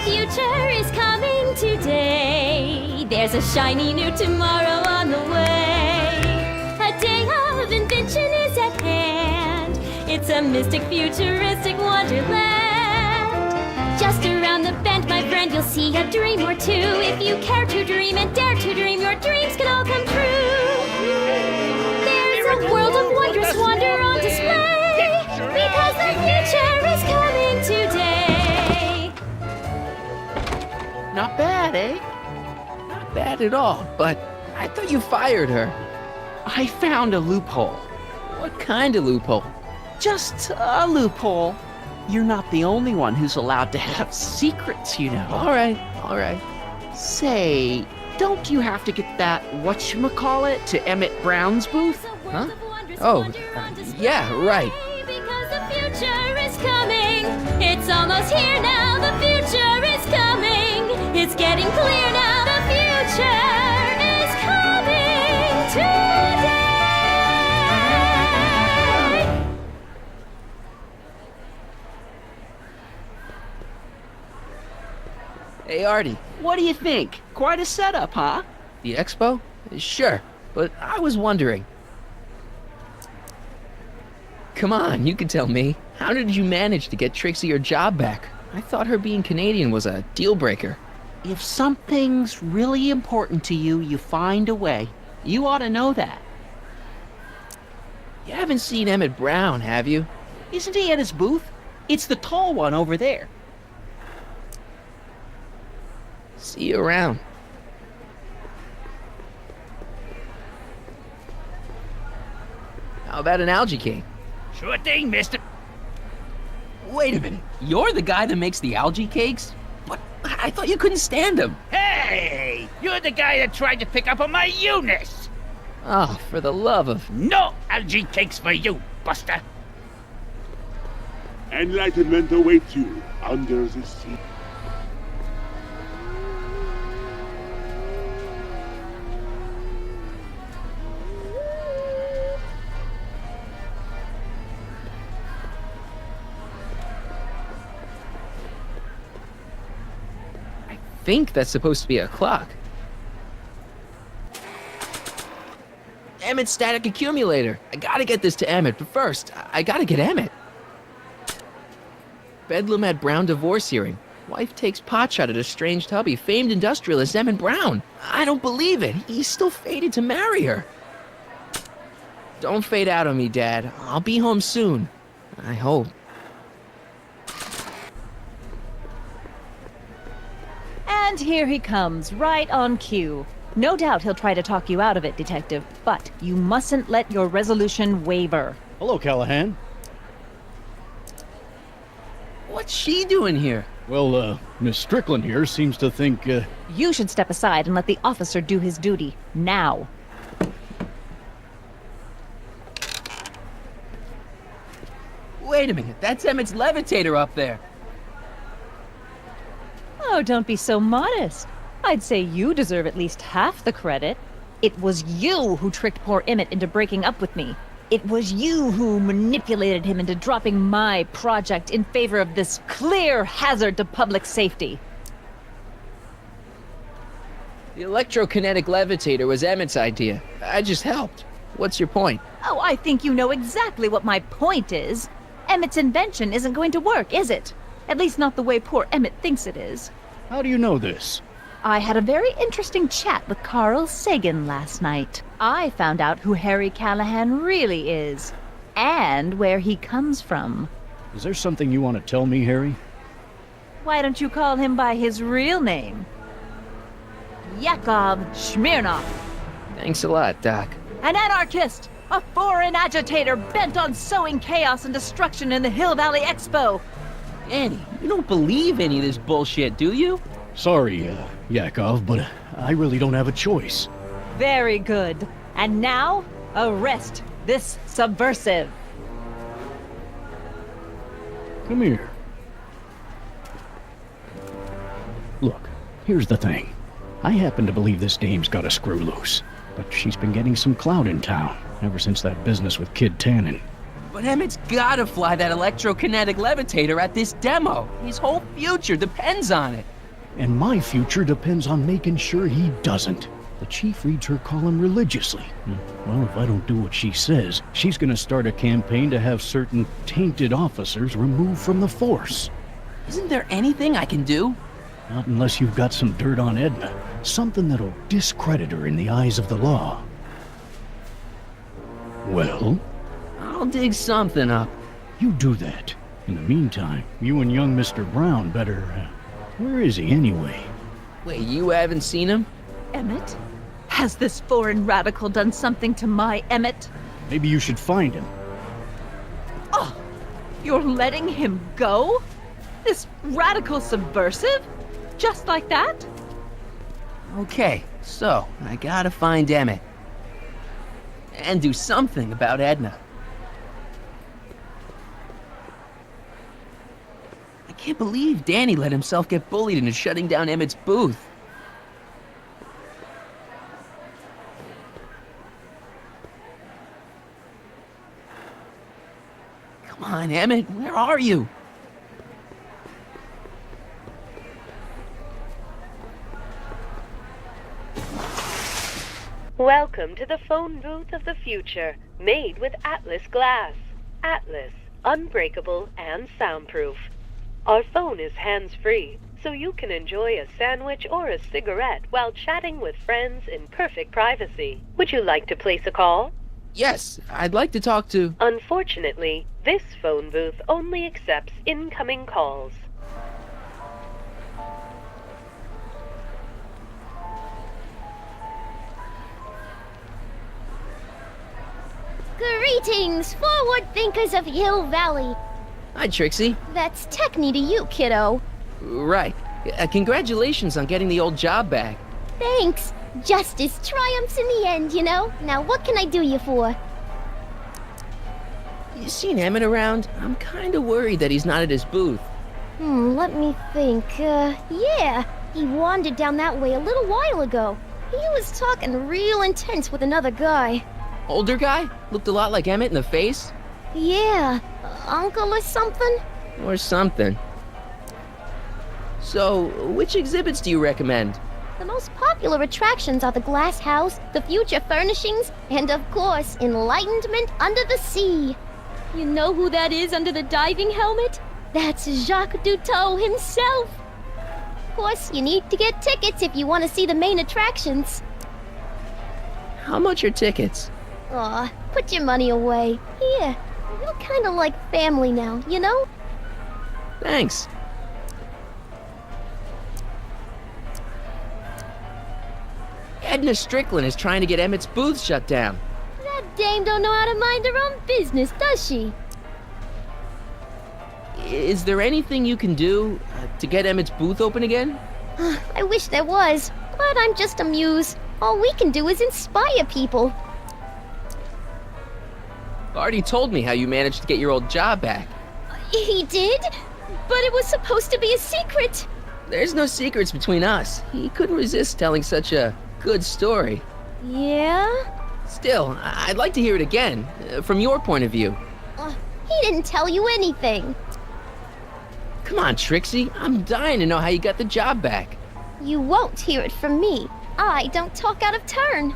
future is coming today. There's a shiny new tomorrow on the way. A day of invention is at hand. It's a mystic, futuristic wonderland. Just around the bend, my friend, you'll see a dream or two. If you care to dream and dare to dream, your dreams can all come true. There's a world of wondrous wonder on display, because the future is coming today. Not bad, eh? Not bad at all, but I thought you fired her. I found a loophole. What kind of loophole? Just a loophole. You're not the only one who's allowed to have secrets, you know. All right. Say, don't you have to get that whatchamacallit to Emmett Brown's booth? Huh? Oh, yeah, right. Because the future is coming. It's almost here now. The future is coming. It's getting clear now. The future is coming today. Hey, Artie, what do you think? Quite a setup, huh? The expo? Sure, but I was wondering. Come on, you can tell me. How did you manage to get Trixie her job back? I thought her being Canadian was a deal breaker. If something's really important to you, you find a way. You ought to know that. You haven't seen Emmett Brown, have you? Isn't he at his booth? It's the tall one over there. See you around. How about an algae cake? Sure thing, mister. Wait a minute. You're the guy that makes the algae cakes? But I thought you couldn't stand them. Hey! You're the guy that tried to pick up on my Eunice! Oh, for the love of... No algae cakes for you, Buster! Enlightenment awaits you under the sea. I think that's supposed to be a clock. Emmett's static accumulator. I gotta get this to Emmett, but first, I gotta get Emmett. Bedlam at Brown divorce hearing. Wife takes potshot at estranged hubby, famed industrialist Emmett Brown. I don't believe it. He's still fated to marry her. Don't fade out on me, Dad. I'll be home soon. I hope. And here he comes, right on cue. No doubt he'll try to talk you out of it, Detective, but you mustn't let your resolution waver. Hello, Callahan. What's she doing here? Well, Miss Strickland here seems to think, You should step aside and let the officer do his duty, now. Wait a minute, that's Emmett's levitator up there. Oh, don't be so modest. I'd say you deserve at least half the credit. It was you who tricked poor Emmett into breaking up with me. It was you who manipulated him into dropping my project in favor of this clear hazard to public safety. The electrokinetic levitator was Emmett's idea. I just helped. What's your point? Oh, I think you know exactly what my point is. Emmett's invention isn't going to work, is it? At least not the way poor Emmett thinks it is. how do you know this? I had a very interesting chat with Carl Sagan last night. I found out who Harry Callahan really is, and where he comes from. Is there something you want to tell me, Harry? Why don't you call him by his real name? Yakov Smirnov. Thanks a lot, Doc. An anarchist! A foreign agitator bent on sowing chaos and destruction in the Hill Valley Expo! Annie, you don't believe any of this bullshit, do you? Sorry, Yakov, but I really don't have a choice. Very good. And now, arrest this subversive. Come here. Look, here's the thing. I happen to believe this dame's got a screw loose, but she's been getting some clout in town ever since that business with Kid Tannen. But Emmett's gotta fly that electrokinetic levitator at this demo. His whole future depends on it. And my future depends on making sure he doesn't. The chief reads her column religiously. Well, if I don't do what she says, she's gonna start a campaign to have certain tainted officers removed from the force. Isn't there anything I can do? Not unless you've got some dirt on Edna. Something that'll discredit her in the eyes of the law. Well, I'll dig something up. you do that. In the meantime, you and young Mr. Brown better... where is he anyway? Wait, you haven't seen him? Emmett? Has this foreign radical done something to my Emmett? Maybe you should find him. Oh, you're letting him go? This radical subversive? Just like that? Okay, so I gotta find Emmett. And do something about Edna. I can't believe Danny let himself get bullied into shutting down Emmett's booth. Come on, Emmett, where are you? Welcome to the phone booth of the future, made with Atlas glass. Atlas, unbreakable and soundproof. Our phone is hands-free, so you can enjoy a sandwich or a cigarette while chatting with friends in perfect privacy. Would you like to place a call? Yes, I'd like to talk to... Unfortunately, this phone booth only accepts incoming calls. Greetings, forward thinkers of Hill Valley. Hi, Trixie. That's Techne to you, kiddo. Right. Congratulations on getting the old job back. Thanks. Justice triumphs in the end, you know? Now what can I do you for? You seen Emmett around? I'm kinda worried that he's not at his booth. Let me think. Yeah. He wandered down that way a little while ago. He was talking real intense with another guy. Older guy? Looked a lot like Emmett in the face? Yeah. Uncle or something? Or something. So, which exhibits do you recommend? The most popular attractions are the Glass House, the Future Furnishings, and of course, Enlightenment Under the Sea. You know who that is under the diving helmet? That's Jacques Duteau himself. Of course, you need to get tickets if you want to see the main attractions. How much are tickets? Aw, put your money away. Here, you're kinda like family now, you know? Thanks. Edna Strickland is trying to get Emmett's booth shut down. That dame don't know how to mind her own business, does she? Is there anything you can do to get Emmett's booth open again? I wish there was, but I'm just a muse. All we can do is inspire people. Already told me how you managed to get your old job back. He did? But it was supposed to be a secret. There's no secrets between us. He couldn't resist telling such a good story. Yeah? Still, I'd like to hear it again, from your point of view. He didn't tell you anything. Come on, Trixie. I'm dying to know how you got the job back. You won't hear it from me. I don't talk out of turn.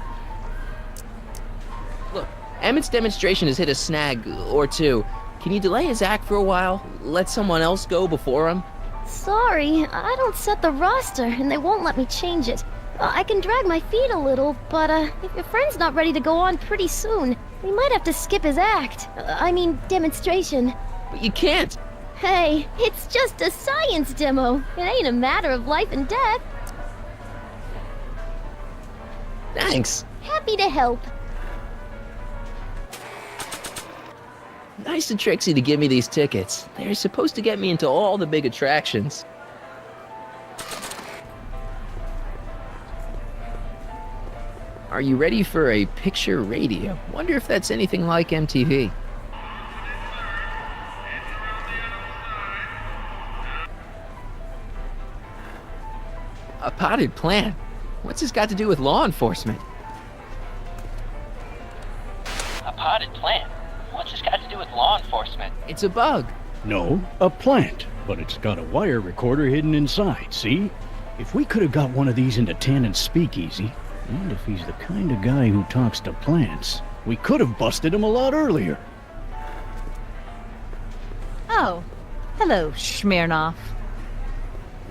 Look, Emmett's demonstration has hit a snag or two. Can you delay his act for a while? Let someone else go before him? Sorry, I don't set the roster, and they won't let me change it. I can drag my feet a little, but if your friend's not ready to go on pretty soon, we might have to skip his act. I mean, demonstration. But you can't. Hey, it's just a science demo. It ain't a matter of life and death. Thanks. Happy to help. Nice of Trixie to give me these tickets. They're supposed to get me into all the big attractions. Are you ready for a picture radio? Wonder if that's anything like MTV. A potted plant? What's this got to do with law enforcement? A potted plant? What's this got to do with law enforcement? It's a bug. No, a plant. But it's got a wire recorder hidden inside, see? If we could have got one of these into Tannen's speakeasy, and if he's the kind of guy who talks to plants, we could have busted him a lot earlier. Oh, hello, Smirnoff.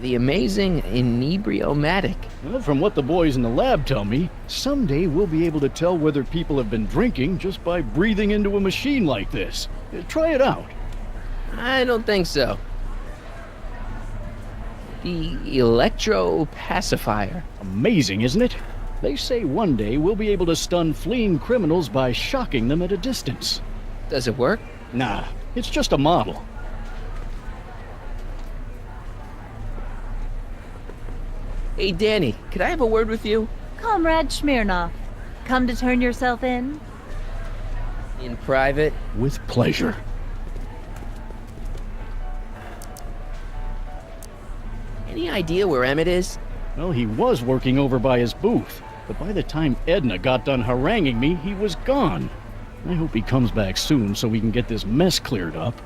The amazing inebriomatic. Well, from what the boys in the lab tell me, someday we'll be able to tell whether people have been drinking just by breathing into a machine like this. Try it out. I don't think so. The electropacifier. Amazing, isn't it? They say one day we'll be able to stun fleeing criminals by shocking them at a distance. Does it work? Nah, it's just a model. Hey, Danny, could I have a word with you? Comrade Smirnoff, come to turn yourself in? In private? With pleasure. Any idea where Emmett is? Well, he was working over by his booth, but by the time Edna got done haranguing me, he was gone. I hope he comes back soon so we can get this mess cleared up.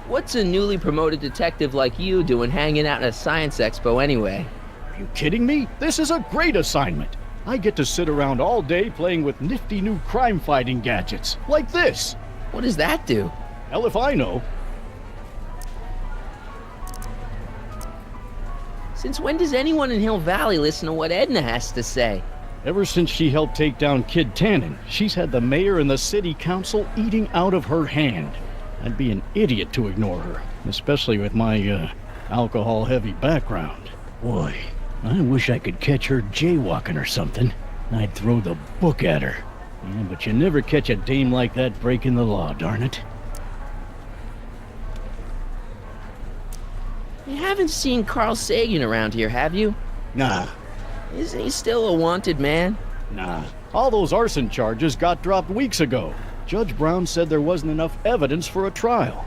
What's a newly promoted detective like you doing hanging out at a science expo anyway? Are you kidding me? This is a great assignment. I get to sit around all day playing with nifty new crime-fighting gadgets, like this. What does that do? Hell if I know. Since when does anyone in Hill Valley listen to what Edna has to say? Ever since she helped take down Kid Tannen, she's had the mayor and the city council eating out of her hand. I'd be an idiot to ignore her, especially with my, alcohol-heavy background. Boy, I wish I could catch her jaywalking or something. I'd throw the book at her. Yeah, but you never catch a dame like that breaking the law, darn it. You haven't seen Carl Sagan around here, have you? Nah, Isn't he still a wanted man? nah. All those arson charges got dropped weeks ago. Judge Brown said there wasn't enough evidence for a trial.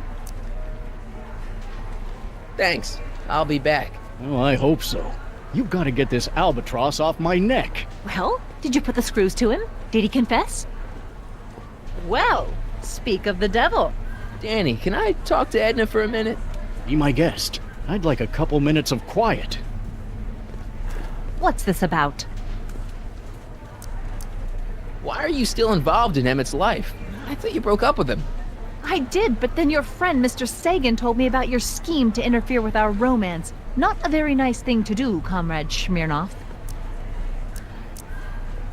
Thanks. I'll be back. Well, I hope so. You've got to get this albatross off my neck. Well, did you put the screws to him? Did he confess? Well, speak of the devil. Danny, can I talk to Edna for a minute? Be my guest. I'd like a couple minutes of quiet. What's this about? Why are you still involved in Emmett's life? I thought you broke up with him. I did, but then your friend, Mr. Sagan, told me about your scheme to interfere with our romance. Not a very nice thing to do, Comrade Smirnoff.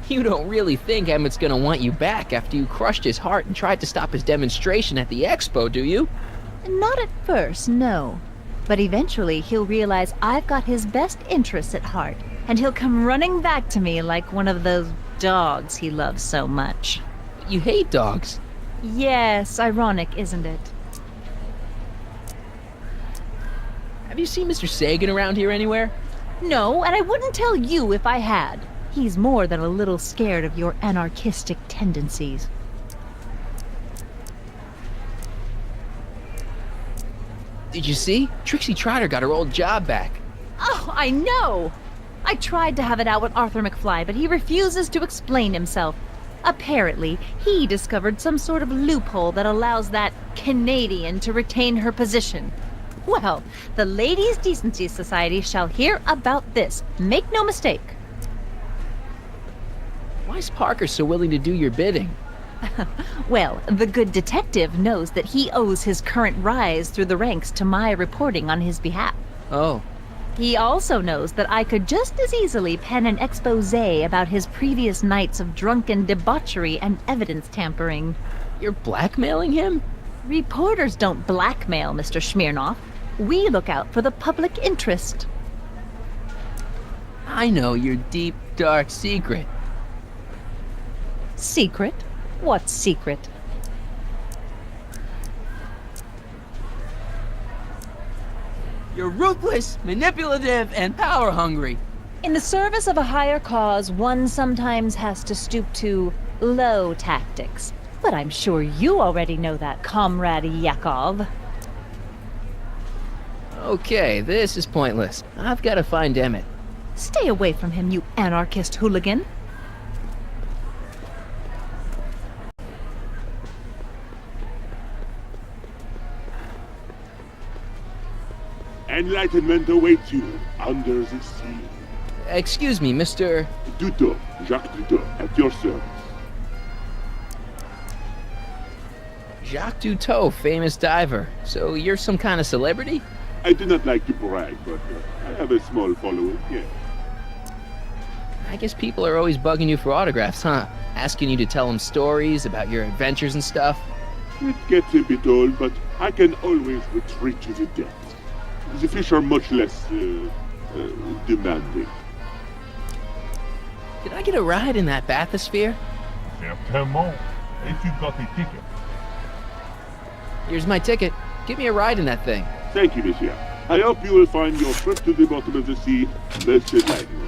You don't really think Emmett's gonna want you back after you crushed his heart and tried to stop his demonstration at the expo, do you? Not at first, no. But eventually he'll realize I've got his best interests at heart, and he'll come running back to me like one of those dogs he loves so much. You hate dogs. Yes, ironic, isn't it? Have you seen Mr. Sagan around here anywhere? No, and I wouldn't tell you if I had. He's more than a little scared of your anarchistic tendencies. Did you see? Trixie Trotter got her old job back. Oh, I know! I tried to have it out with Arthur McFly, but he refuses to explain himself. Apparently, he discovered some sort of loophole that allows that Canadian to retain her position. Well, the Ladies' Decency Society shall hear about this. Make no mistake. Why is Parker so willing to do your bidding? Well, the good detective knows that he owes his current rise through the ranks to my reporting on his behalf. Oh, He also knows that I could just as easily pen an exposé about his previous nights of drunken debauchery and evidence tampering. you're blackmailing him? Reporters don't blackmail, Mr. Smirnoff. We look out for the public interest. I know your deep, dark secret. Secret? What secret? You're ruthless, manipulative, and power-hungry. In the service of a higher cause, one sometimes has to stoop to low tactics. But I'm sure you already know that, Comrade Yakov. Okay, this is pointless. I've got to find Emmett. Stay away from him, you anarchist hooligan. Enlightenment awaits you under the sea. Excuse me, Mr. Duto, Jacques Duto, at your service. Jacques Duteau, famous diver. So you're some kind of celebrity? I do not like to brag, but I have a small following, yes. I guess people are always bugging you for autographs, huh? Asking you to tell them stories about your adventures and stuff. It gets a bit old, but I can always retreat to the depths. The fish are much less, demanding. Can I get a ride in that bathysphere? Certainement, if you've got a ticket. Here's my ticket. Give me a ride in that thing. Thank you, monsieur. I hope you will find your trip to the bottom of the sea less enlightening.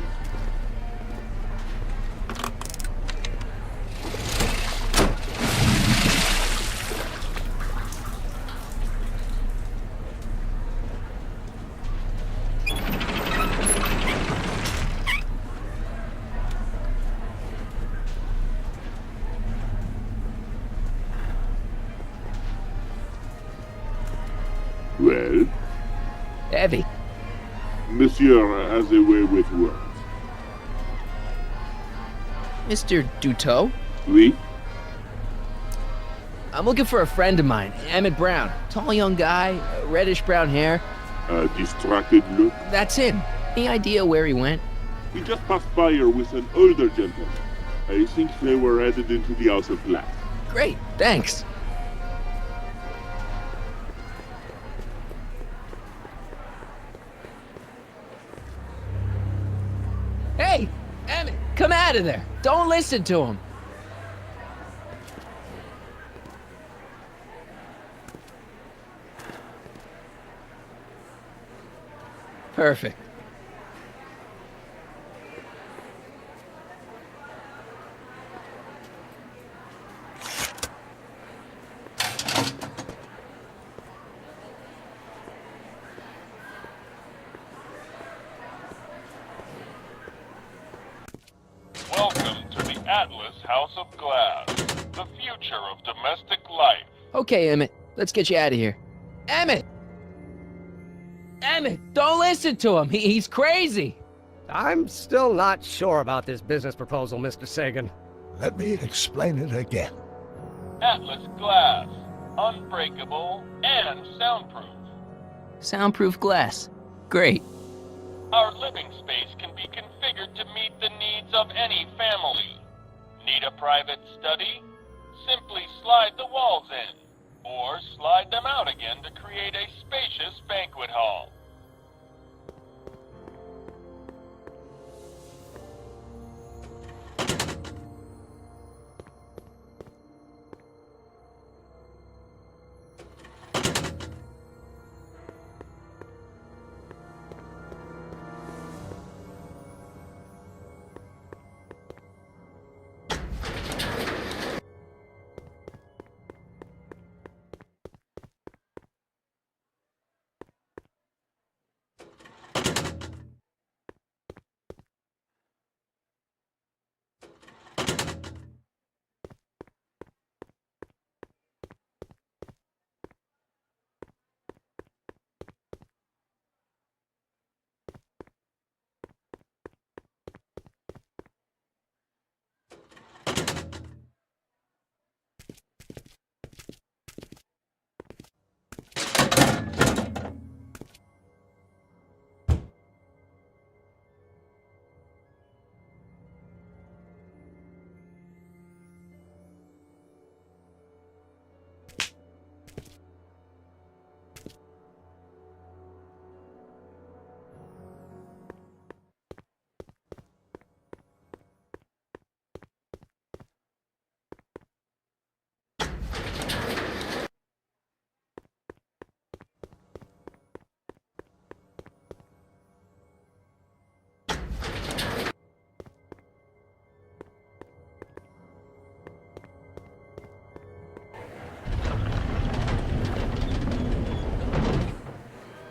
Well, Heavy. monsieur has a way with words. Mr. Duteau? Oui? I'm looking for a friend of mine, Emmett Brown. Tall young guy, reddish brown hair. A distracted look. That's him. Any idea where he went? He just passed by here with an older gentleman. I think they were headed into the House of Glass. Great, thanks. Hey, Emmett, come out of there. Don't listen to him. Perfect. Welcome to the Atlas House of Glass, the future of domestic life. Okay, Emmett, let's get you out of here. Emmett! Emmett, don't listen to him. He's crazy. I'm still not sure about this business proposal, Mr. Sagan. Let me explain it again. Atlas Glass, unbreakable and soundproof. Soundproof glass. Great. Our living space can be configured to meet the needs of any family. Need a private study? Simply slide the walls in, or slide them out again to create a spacious banquet hall.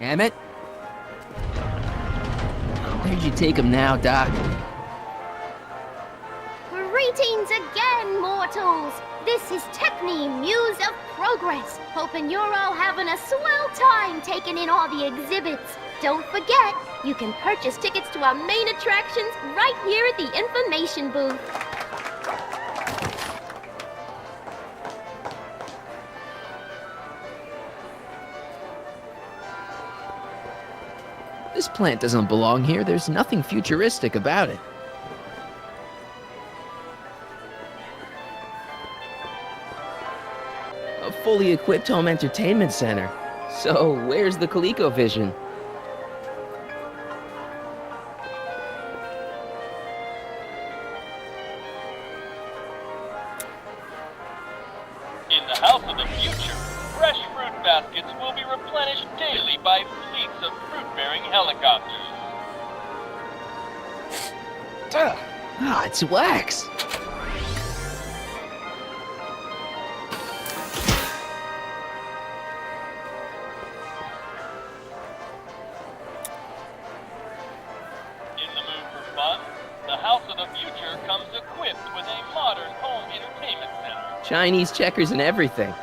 Emmett? Where'd you take him now, Doc? Greetings again, mortals! This is Techne, Muse of Progress. Hoping you're all having a swell time taking in all the exhibits. Don't forget, you can purchase tickets to our main attractions right here at the information booth. This plant doesn't belong here. There's nothing futuristic about it. A fully equipped home entertainment center. So, where's the ColecoVision? In the house of the future, fresh fruit baskets will be replenished daily by fleets of fruit-bearing helicopters. Ah, it's wax. In the mood for fun, the house of the future comes equipped with a modern home entertainment center. Chinese checkers and everything.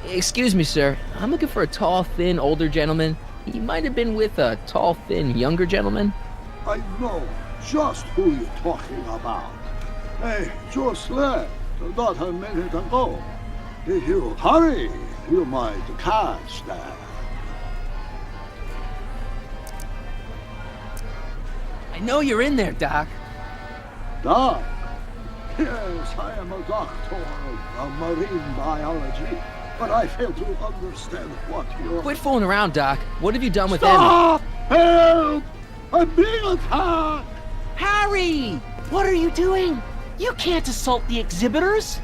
Excuse me, sir. I'm looking for a tall, thin, older gentleman. He might have been with a tall, thin, younger gentleman. I know just who you're talking about. Hey, just left, not a minute ago. If you hurry, you might catch that. I know you're in there, Doc. Doc? Yes, I am a doctor of marine biology, but I fail to understand what you're... Quit fooling around, Doc. What have you done with Stop! Help! I'm being attacked! Harry! What are you doing? You can't assault the exhibitors!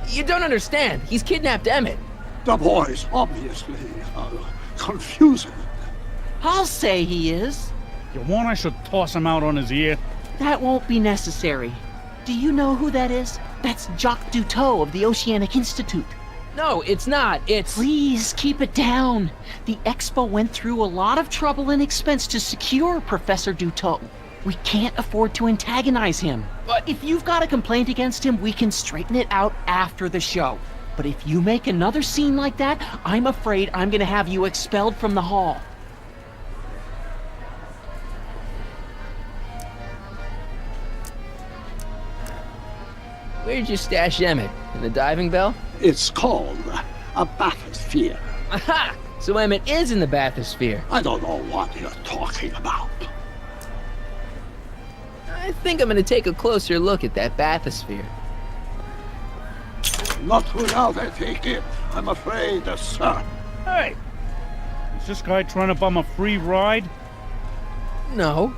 You don't understand. He's kidnapped Emmett. The boy's obviously confusing. I'll say he is. You want I should toss him out on his ear? That won't be necessary. Do you know who that is? That's Jacques Duteau of the Oceanic Institute. No, it's not. It's... Please keep it down. The Expo went through a lot of trouble and expense to secure Professor Duteau. We can't afford to antagonize him. But if you've got a complaint against him, we can straighten it out after the show. But if you make another scene like that, I'm afraid I'm gonna have you expelled from the hall. Where'd you stash Emmett? In the diving bell? It's called a bathysphere. Aha! So Emmett is in the bathysphere. I don't know what you're talking about. I think I'm gonna take a closer look at that bathysphere. Not without a ticket, I'm afraid, sir. Hey! Is this guy trying to bum a free ride? No.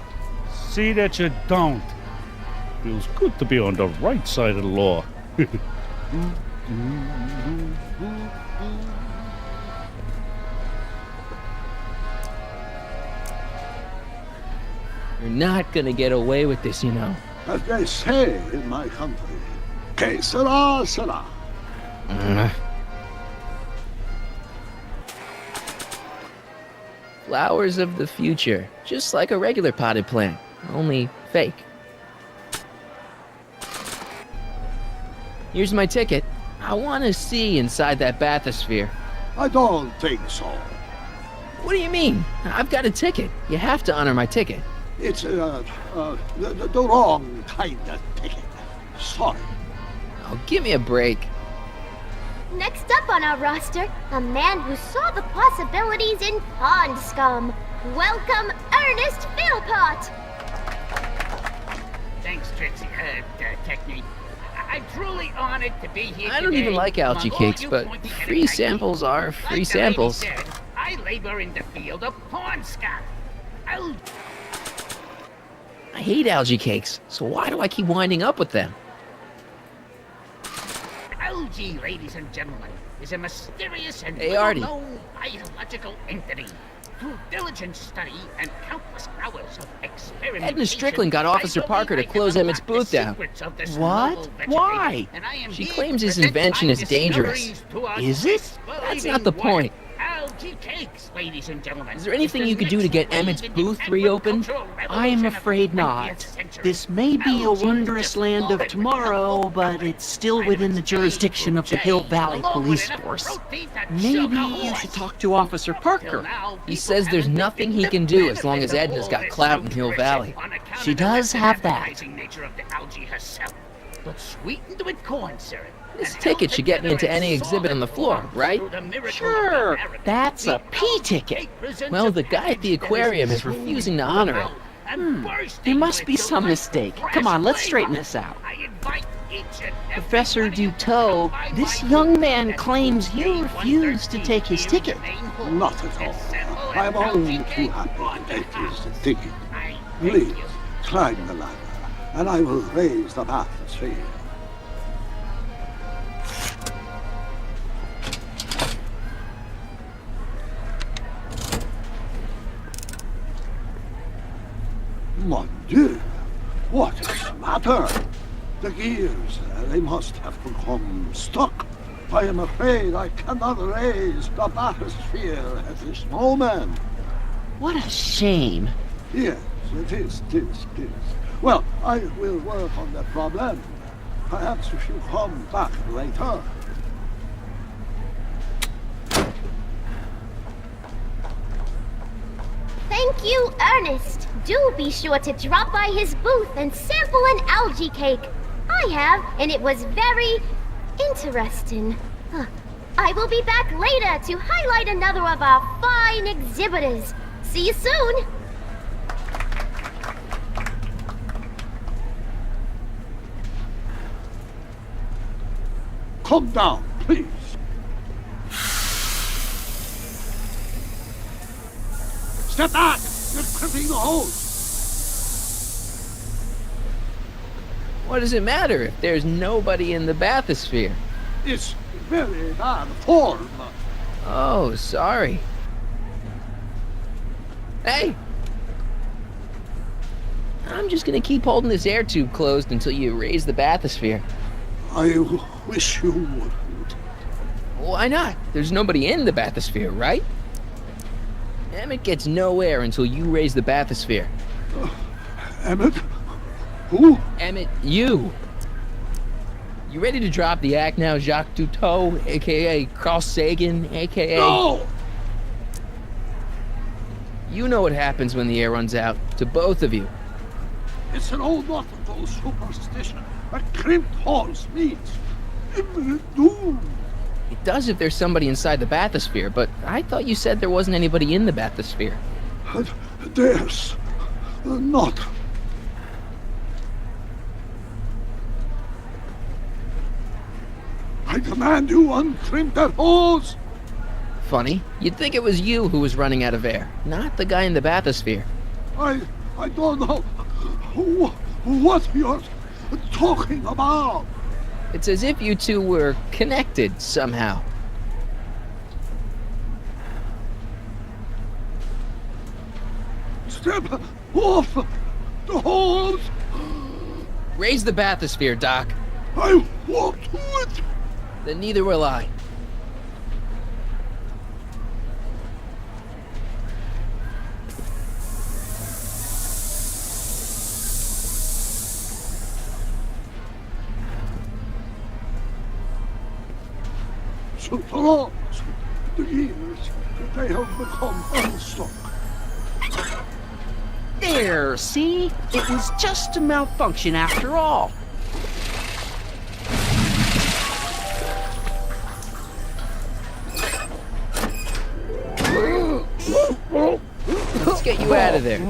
See that you don't. Feels good to be on the right side of the law. You're not gonna get away with this, you know. As they say in my country, que sera, sera. Flowers of the future. Just like a regular potted plant. Only fake. Here's my ticket. I want to see inside that bathysphere. I don't think so. What do you mean? I've got a ticket. You have to honor my ticket. It's the wrong kind of ticket. Sorry. Oh, give me a break. Next up on our roster, a man who saw the possibilities in pond scum. Welcome, Ernest Philpott! Thanks, Trixie, Technique. I'm truly honored to be here I don't today even like algae among all cakes, you but pointy free headed samples are free Like the lady samples. said, I labor in the field of pond scum. I hate algae cakes, so why do I keep winding up with them? Algae, ladies and gentlemen, is a mysterious and Hey, Artie. well-known biological entity. Through diligent study and countless hours of experimentation, Edna Strickland got Officer I Parker to believe I close can Emmett's unlock the booth down. secrets of this What? novel vegetation, Why? and I am She here claims to his present invention my is dangerous. discoveries to us Is it? That's not the disbelieving point. world. algae cakes, ladies and gentlemen. Is there anything you could do to get Emmett's booth reopened? I'm afraid not. This may be a wondrous land of tomorrow, but it's still within the jurisdiction of the Hill Valley Police Force. Maybe you should talk to Officer Parker. He says there's nothing he can do as long as Edna's got clout in Hill Valley. She does have that. Nature of the algae herself, but sweetened with corn syrup. This ticket should get me into any exhibit on the floor, right? Sure, that's a P ticket. Well, the guy at the aquarium is refusing to honor it. There must be some mistake. Come on, let's straighten this out. Professor Duteau, this young man claims you refused to take his ticket. Not at all. I'm only too happy to take his ticket. Please, climb the ladder, and I will raise the bathysphere. Mon Dieu! What is the matter? The gears, they must have become stuck. I am afraid I cannot raise the bathysphere at this moment. What a shame. Yes, it is. Well, I will work on that problem. Perhaps if you come back later. Thank you, Ernest. Do be sure to drop by his booth and sample an algae cake. I have, and it was very interesting. I will be back later to highlight another of our fine exhibitors. See you soon. Come down, please. Step back! You're crimping the hose! What does it matter if there's nobody in the bathysphere? It's very bad form. Oh, sorry. Hey! I'm just gonna keep holding this air tube closed until you raise the bathysphere. I wish you would. Why not? There's nobody in the bathysphere, right? Emmett gets no air until you raise the bathysphere. Emmett? Who? Emmett, you. You ready to drop the act now, Jacques Duteau, a.k.a. Carl Sagan, a.k.a. No! You know what happens when the air runs out, to both of you. It's an old nautical superstition. A crimped horse means imminent doom. It does if there's somebody inside the bathysphere, but I thought you said there wasn't anybody in the bathysphere. There's not. I command you uncrimp that hose. Funny, you'd think it was you who was running out of air, not the guy in the bathysphere. I don't know what you're talking about. It's as if you two were connected somehow. Step off the hose. Raise the bathysphere, Doc. I won't do it. Then neither will I. So long, the gears, they have become unstuck. There, see? It was just a malfunction after all. Let's get you out of there.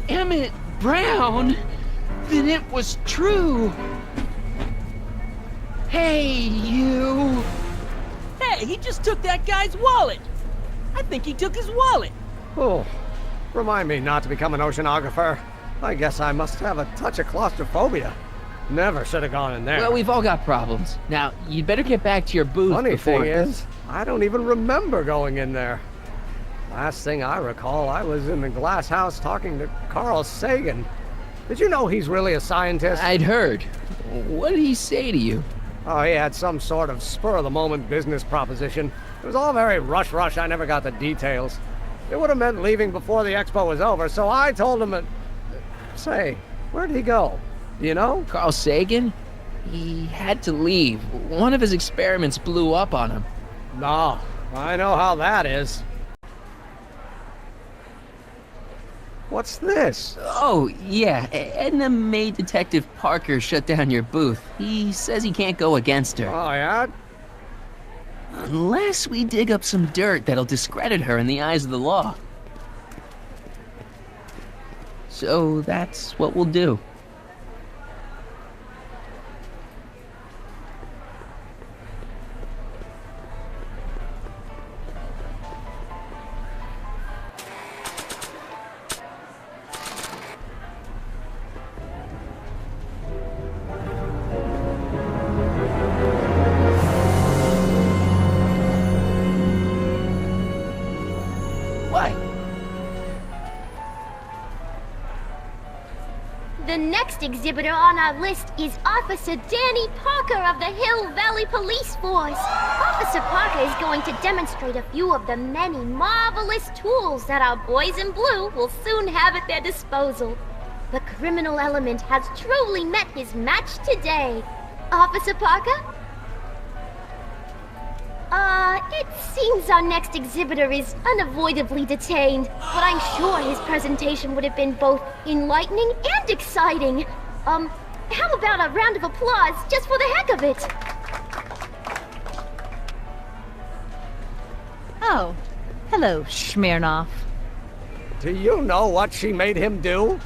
Emmett Brown? Then it was true. Hey, you. Hey, he just took that guy's wallet. I think he took his wallet. Oh, remind me not to become an oceanographer. I guess I must have a touch of claustrophobia. Never should have gone in there. Well, we've all got problems. Now, you'd better get back to your booth Funny before... thing is, I don't even remember going in there. Last thing I recall, I was in the glass house talking to Carl Sagan. Did you know he's really a scientist? I'd heard. What did he say to you? Oh, he had some sort of spur-of-the-moment business proposition. It was all very rush. I never got the details. It would have meant leaving before the expo was over, so I told him Say, where'd he go? Do you know? Carl Sagan? He had to leave. One of his experiments blew up on him. No, I know how that is. What's this? Oh, yeah. Edna made Detective Parker shut down your booth. He says he can't go against her. Oh, yeah? Unless we dig up some dirt that'll discredit her in the eyes of the law. So that's what we'll do. The next exhibitor on our list is Officer Danny Parker of the Hill Valley Police Force. Officer Parker is going to demonstrate a few of the many marvelous tools that our boys in blue will soon have at their disposal. The criminal element has truly met his match today. Officer Parker? It seems our next exhibitor is unavoidably detained, but I'm sure his presentation would have been both enlightening and exciting. How about a round of applause just for the heck of it? Oh, hello, Smirnoff. Do you know what she made him do?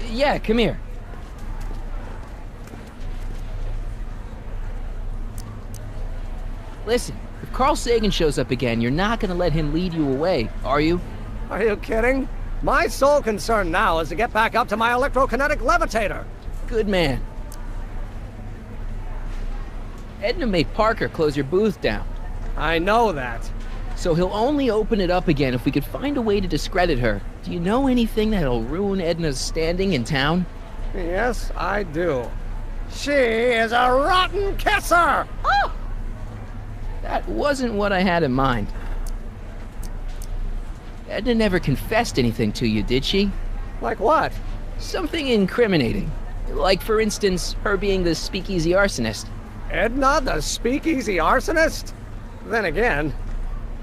Yeah, come here. Listen, if Carl Sagan shows up again, you're not gonna let him lead you away, are you? Are you kidding? My sole concern now is to get back up to my electrokinetic levitator. Good man. Edna made Parker close your booth down. I know that. So he'll only open it up again if we could find a way to discredit her. Do you know anything that'll ruin Edna's standing in town? Yes, I do. She is a rotten kisser! Oh! That wasn't what I had in mind. Edna never confessed anything to you, did she? Like what? Something incriminating. Like, for instance, her being the speakeasy arsonist. Edna, the speakeasy arsonist? Then again,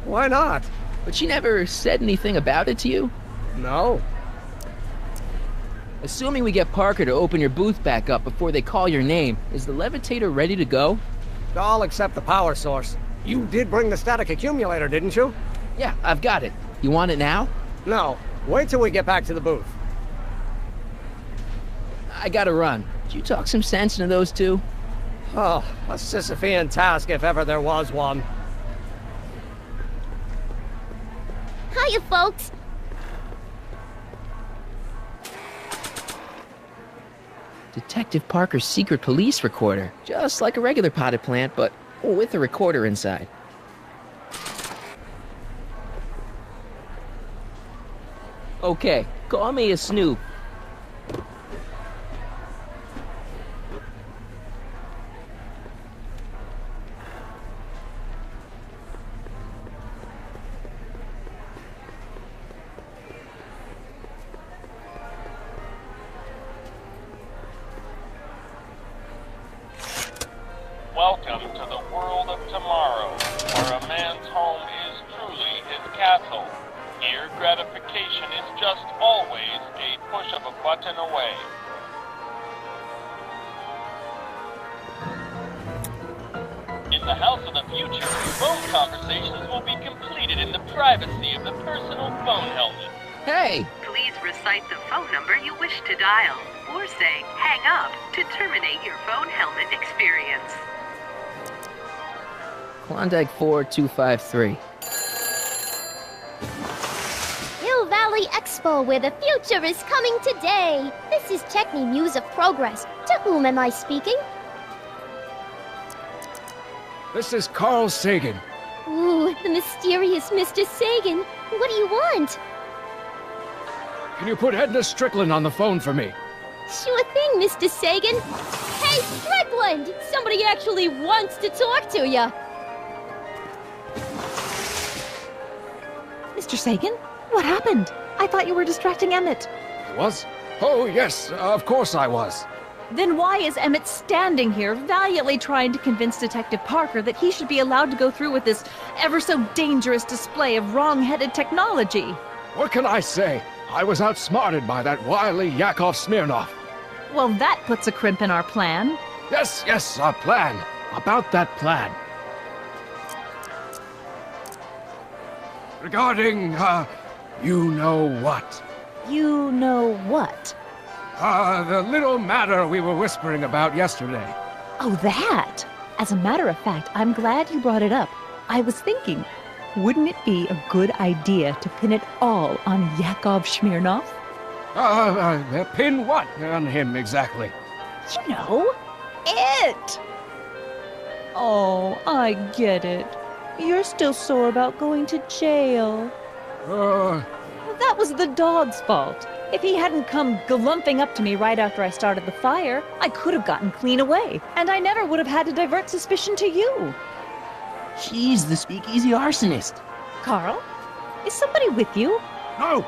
why not? But she never said anything about it to you? No. Assuming we get Parker to open your booth back up before they call your name, is the levitator ready to go? All except the power source. You did bring the static accumulator, didn't you? Yeah, I've got it. You want it now? No. Wait till we get back to the booth. I gotta run. Did you talk some sense into those two? Oh, a Sisyphean task if ever there was one. Hiya, folks. Detective Parker's secret police recorder. Just like a regular potted plant, but with a recorder inside. Okay, call me a snoop. Welcome to the world of tomorrow, where a man's home is truly his castle. Here, gratification is just always a push of a button away. In the house of the future, phone conversations will be completed in the privacy of the personal phone helmet. Hey! Please recite the phone number you wish to dial, or say hang up to terminate your phone helmet experience. Klondike 4253. Hill Valley Expo, where the future is coming today. This is Techni Muse of Progress. To whom am I speaking? This is Carl Sagan. Ooh, the mysterious Mr. Sagan. What do you want? Can you put Edna Strickland on the phone for me? Sure thing, Mr. Sagan. Hey, Strickland! Upland! Somebody actually wants to talk to you! Mr. Sagan, what happened? I thought you were distracting Emmett. Was? Oh, yes, of course I was. Then why is Emmett standing here, valiantly trying to convince Detective Parker that he should be allowed to go through with this ever so dangerous display of wrong-headed technology? What can I say? I was outsmarted by that wily Yakov Smirnov. Well, that puts a crimp in our plan. Yes, our plan. About that plan. Regarding, you know what? You know what? The little matter we were whispering about yesterday. Oh, that! As a matter of fact, I'm glad you brought it up. I was thinking, wouldn't it be a good idea to pin it all on Yakov Smirnov? Pin what on him exactly? You know, it! Oh, I get it. You're still sore about going to jail. That was the dog's fault. If he hadn't come galumping up to me right after I started the fire, I could have gotten clean away, and I never would have had to divert suspicion to you. She's the speakeasy arsonist. Carl, is somebody with you? No,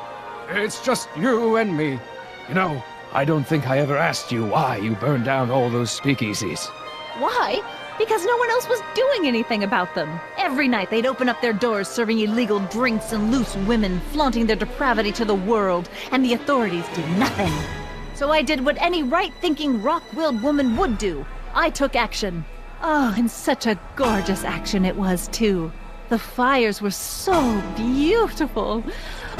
it's just you and me. You know, I don't think I ever asked you why you burned down all those speakeasies. Why? Because no one else was doing anything about them. Every night they'd open up their doors serving illegal drinks and loose women, flaunting their depravity to the world, and the authorities did nothing. So I did what any right-thinking, rock-willed woman would do. I took action. Oh, and such a gorgeous action it was, too. The fires were so beautiful.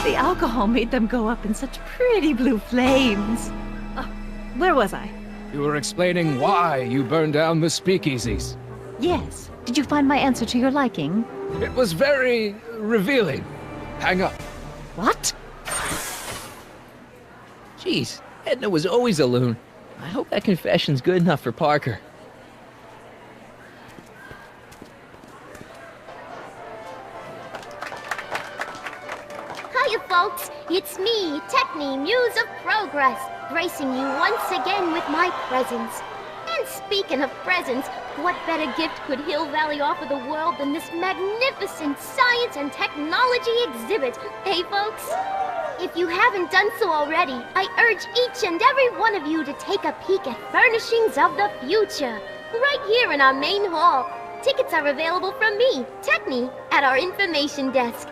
The alcohol made them go up in such pretty blue flames. Where was I? You were explaining why you burned down the speakeasies. Yes. Did you find my answer to your liking? It was very revealing. Hang up. What? Jeez, Edna was always a loon. I hope that confession's good enough for Parker. Hiya, folks. It's me, Techni, Muse of Progress, gracing you once again with my presence. And speaking of presents, what better gift could Hill Valley offer the world than this magnificent science and technology exhibit, hey folks? If you haven't done so already, I urge each and every one of you to take a peek at Furnishings of the Future, right here in our main hall. Tickets are available from me, Techni, at our information desk.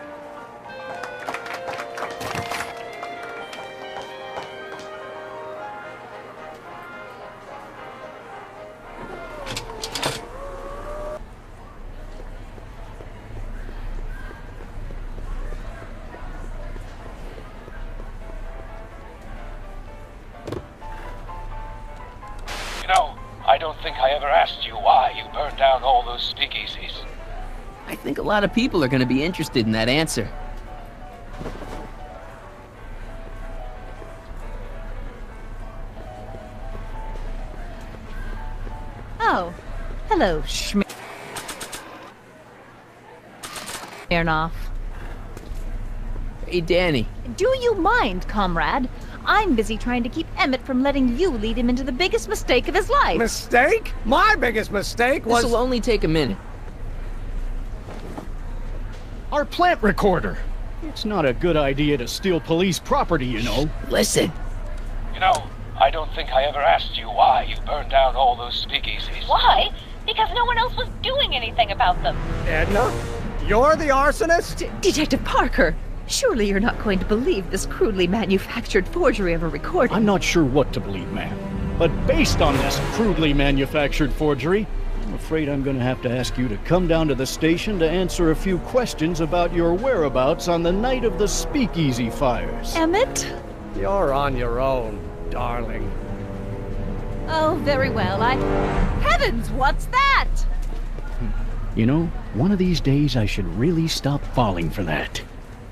You know, I don't think I ever asked you why you burned down all those speakeasies. I think a lot of people are going to be interested in that answer. Oh, hello, Smirnov. Hey, Danny. Do you mind, comrade? I'm busy trying to keep Emmett from letting you lead him into the biggest mistake of his life. Mistake? My biggest mistake was... This'll only take a minute. Our plant recorder. It's not a good idea to steal police property, you know. Listen. You know, I don't think I ever asked you why you burned down all those speakeasies. Why? Because no one else was doing anything about them. Edna? You're the arsonist? Detective Parker, surely you're not going to believe this crudely manufactured forgery of a recording. I'm not sure what to believe, ma'am. But based on this crudely manufactured forgery, I'm afraid I'm going to have to ask you to come down to the station to answer a few questions about your whereabouts on the night of the speakeasy fires. Emmett? You're on your own, darling. Oh, very well. Heavens, what's that? You know, one of these days I should really stop falling for that.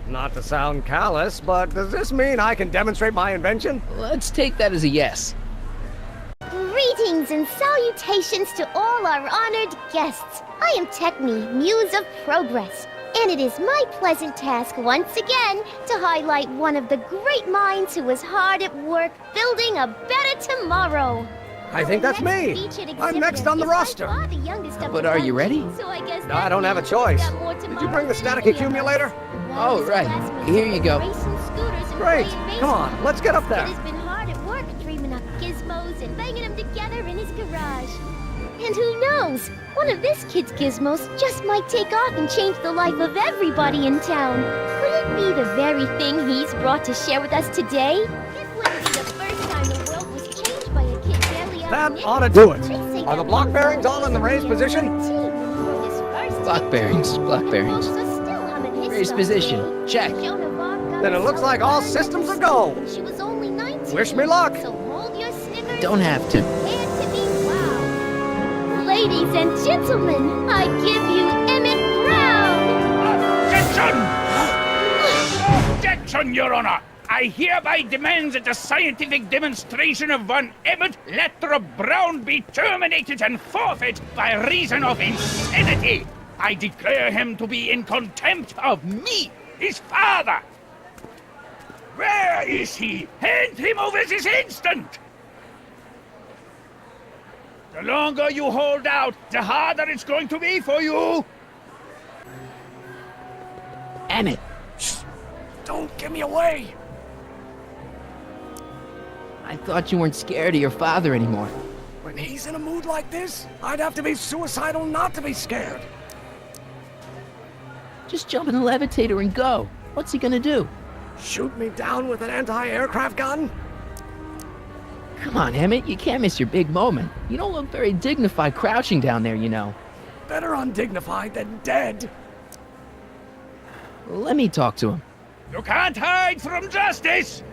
Not to sound callous, but does this mean I can demonstrate my invention? Let's take that as a yes. Greetings and salutations to all our honored guests. I am Techni, Muse of Progress, and it is my pleasant task once again to highlight one of the great minds who was hard at work building a better tomorrow. I think that's me. I'm next on the roster. But are you ready? No, I don't have a choice. Did you bring the static accumulator? Oh, right. Here you go. Great. Come on, let's get up there. He's been hard at work dreaming up gizmos and banging them together in his garage. And who knows? One of this kid's gizmos just might take off and change the life of everybody in town. Could it be the very thing he's brought to share with us today? This wouldn't be the first time the world was changed by a kid barely out That of ought to do it. Are the block bearings all in the raised position? Block bearings, block bearings. Raised position, check. Then it looks like all systems are go. She was only 19. Wish me luck. So hold your snippers. Don't have to. Hand to me, wow. Ladies and gentlemen, I give you Emmett Brown. Objection! Objection, Your Honor! I hereby demand that the scientific demonstration of one Emmett Lathrop Brown be terminated and forfeit by reason of insanity. I declare him to be in contempt of me, his father. Where is he? Hand him over this instant! The longer you hold out, the harder it's going to be for you. Emmett. Shh. Don't give me away. I thought you weren't scared of your father anymore. When he's in a mood like this, I'd have to be suicidal not to be scared. Just jump in the levitator and go. What's he gonna do? Shoot me down with an anti-aircraft gun? Come on, Emmett, you can't miss your big moment. You don't look very dignified crouching down there, you know. Better undignified than dead. Let me talk to him. You can't hide from justice!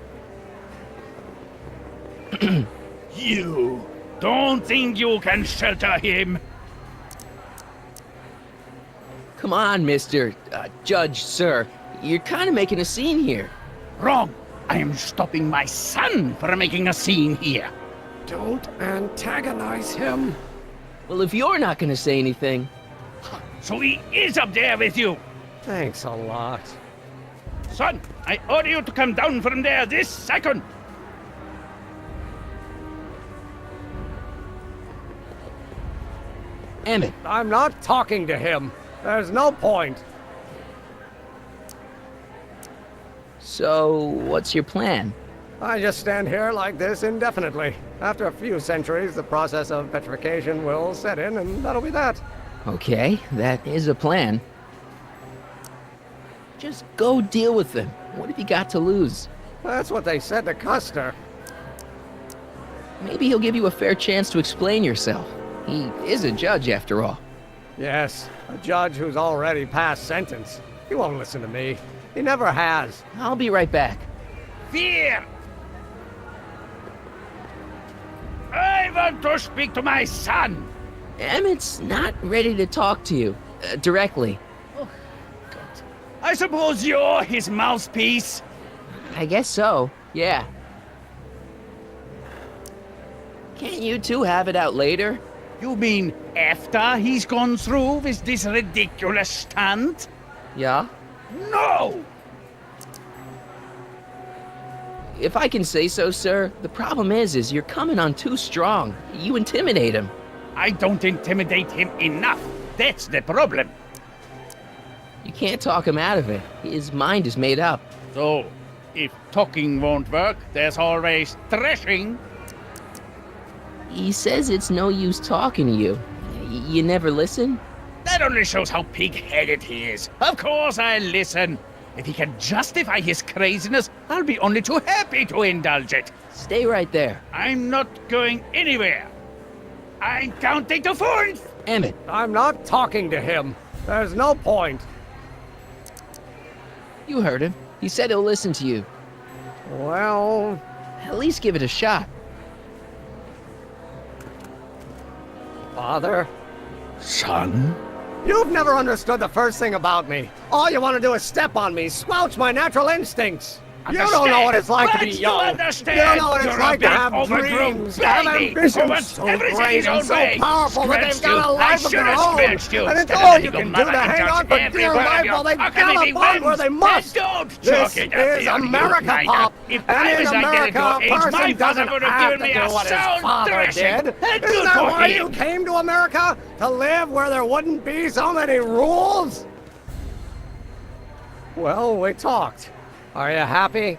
You don't think you can shelter him? Come on, Mr. Judge, sir. You're kind of making a scene here. Wrong. I am stopping my son from making a scene here. Don't antagonize him. Well, if you're not going to say anything... So he is up there with you. Thanks a lot. Son, I order you to come down from there this second. Emmett. I'm not talking to him. There's no point. So, what's your plan? I just stand here like this indefinitely. After a few centuries, the process of petrification will set in, and that'll be that. Okay, that is a plan. Just go deal with them. What have you got to lose? That's what they said to Custer. Maybe he'll give you a fair chance to explain yourself. He is a judge, after all. Yes, a judge who's already passed sentence. He won't listen to me. He never has. I'll be right back. Fear! I want to speak to my son! Emmett's not ready to talk to you, directly. Oh, God. I suppose you're his mouthpiece? I guess so, yeah. Can't you two have it out later? You mean after he's gone through with this ridiculous stunt? Yeah? No! If I can say so, sir, the problem is you're coming on too strong. You intimidate him. I don't intimidate him enough. That's the problem. You can't talk him out of it. His mind is made up. So, if talking won't work, there's always thrashing. He says it's no use talking to you. You never listen? That only shows how pig-headed he is. Of course I'll listen. If he can justify his craziness, I'll be only too happy to indulge it. Stay right there. I'm not going anywhere. I'm counting to 4. Emmett. I'm not talking to him. There's no point. You heard him. He said he'll listen to you. Well... At least give it a shot. Father? Son? You've never understood the first thing about me. All you want to do is step on me, squelch my natural instincts. You don't know what it's like to be What's young. understand? You don't know what it's You're like a to big have overgrown dreams, to have baby ambitions who wants so everything great his and own so way. powerful that they've Scratched got a you. life of I their should have own. scratched you And it's instead all of you legal can do to mother hang and on for every dear one of life you. while they How can gallop it be on where wins? they must. Then don't This chalk it up is to America, you, Pop. If And I in was like America, your a age, my person father doesn't would have have given to me do a what his sound father thrashing. did. And Isn't good that for why him. you came to America? To live where there wouldn't be so many rules? Well, we talked. Are you happy?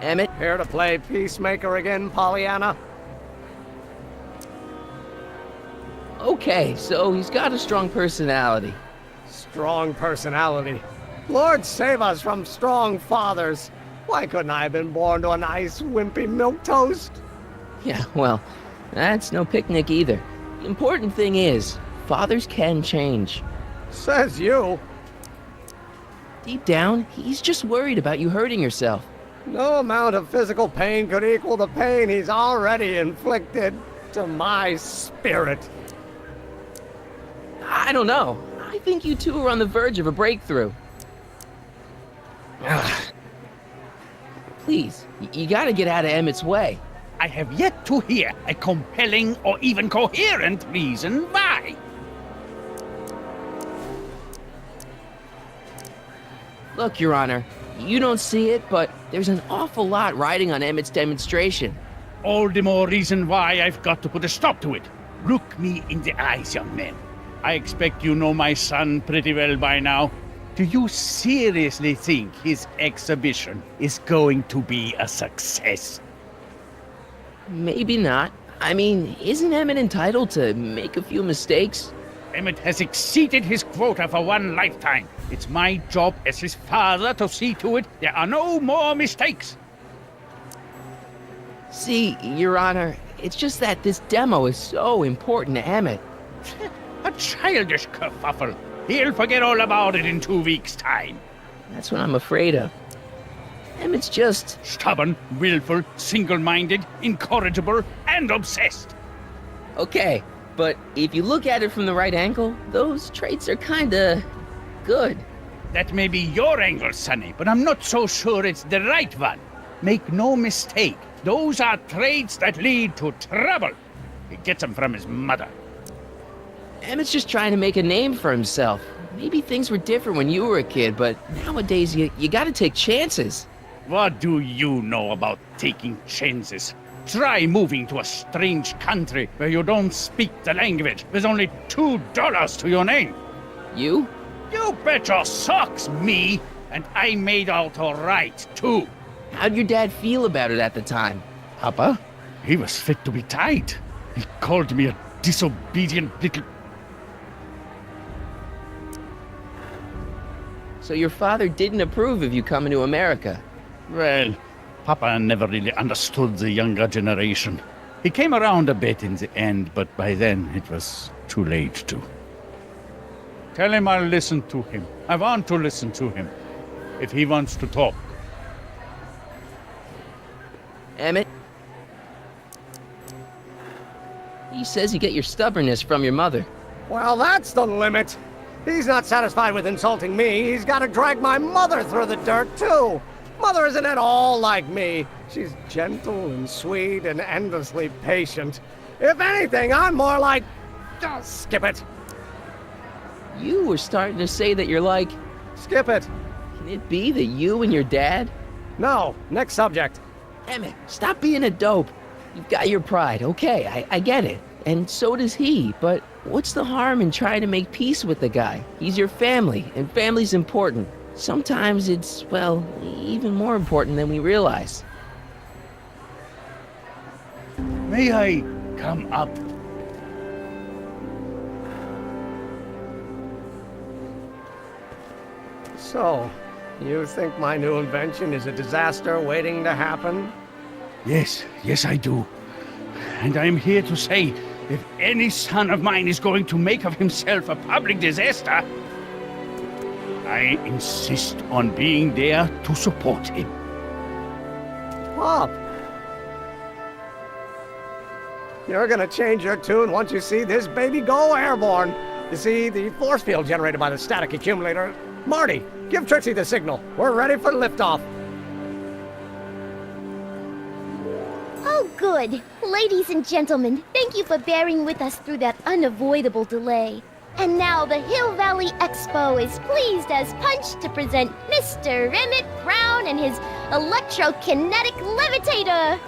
Emmett? Here to play peacemaker again, Pollyanna? Okay, so he's got a strong personality. Strong personality. Lord save us from strong fathers. Why couldn't I have been born to a nice, wimpy milquetoast? Yeah, well, that's no picnic either. The important thing is, fathers can change. Says you. Deep down, he's just worried about you hurting yourself. No amount of physical pain could equal the pain he's already inflicted to my spirit. I don't know. I think you two are on the verge of a breakthrough. Please, you gotta get out of Emmett's way. I have yet to hear a compelling or even coherent reason why. Look, Your Honor, you don't see it, but there's an awful lot riding on Emmett's demonstration. All the more reason why I've got to put a stop to it. Look me in the eyes, young man. I expect you know my son pretty well by now. Do you seriously think his exhibition is going to be a success? Maybe not. I mean, isn't Emmett entitled to make a few mistakes? Emmett has exceeded his quota for one lifetime. It's my job as his father to see to it there are no more mistakes. See, Your Honor, it's just that this demo is so important to Emmett. A childish kerfuffle. He'll forget all about it in 2 weeks' time. That's what I'm afraid of. Emmett's just... stubborn, willful, single-minded, incorrigible, and obsessed. Okay, but if you look at it from the right angle, those traits are kinda... good. That may be your angle, Sonny, but I'm not so sure it's the right one. Make no mistake, those are traits that lead to trouble. He gets them from his mother. Emmett's just trying to make a name for himself. Maybe things were different when you were a kid, but nowadays you gotta take chances. What do you know about taking chances? Try moving to a strange country where you don't speak the language with only $2 to your name. You? You bet your socks, me! And I made out all right, too. How'd your dad feel about it at the time? Papa? He was fit to be tied. He called me a disobedient little... So your father didn't approve of you coming to America? Well, Papa never really understood the younger generation. He came around a bit in the end, but by then it was too late to. Tell him I'll listen to him. I want to listen to him. If he wants to talk. Emmett? He says you get your stubbornness from your mother. Well, that's the limit. He's not satisfied with insulting me. He's got to drag my mother through the dirt, too. Mother isn't at all like me. She's gentle and sweet and endlessly patient. If anything, I'm more like... skip it. You were starting to say that you're like... Skip it. Can it be that you and your dad? No, next subject. Emmett, stop being a dope. You've got your pride, okay, I get it. And so does he, but what's the harm in trying to make peace with the guy? He's your family, and family's important. Sometimes it's, well, even more important than we realize. May I come up? So, you think my new invention is a disaster waiting to happen? Yes, I do. And I'm here to say, if any son of mine is going to make of himself a public disaster, I insist on being there to support him. Pop! You're gonna change your tune once you see this baby go airborne. You see, the force field generated by the static accumulator Marty, give Trixie the signal. We're ready for liftoff. Oh, good. Ladies and gentlemen, thank you for bearing with us through that unavoidable delay. And now the Hill Valley Expo is pleased as punch to present Mr. Emmett Brown and his electrokinetic levitator.